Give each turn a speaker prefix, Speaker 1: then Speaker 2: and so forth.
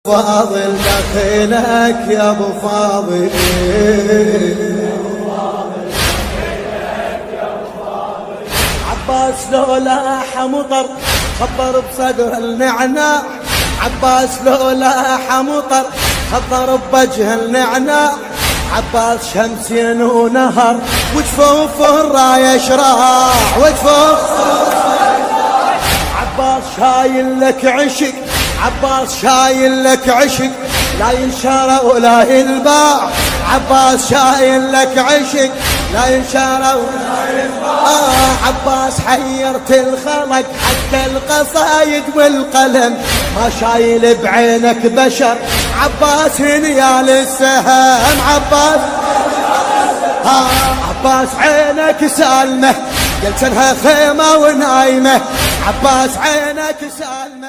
Speaker 1: فاضل دخيلك يا ابو فاضل، عباس لولا مطر خبر بصدر النعناع، عباس لولا مطر خبر بوجه النعناع، عباس شمسين ونهر وجفوف الراية شراع، وجفوف عباس شايل لك عشق، عباس شايل لك عشق لا ينشرى ولا ينباع، عباس شايل لك عشق لا ينشرى ولا ينباع. عباس حيرت الخلق حتى القصايد والقلم ما شايل بعينك بشر، عباس نيال السهم، عباس عباس عينك سالمه قلت انها خيمه ونايمه، عباس عينك سالمه.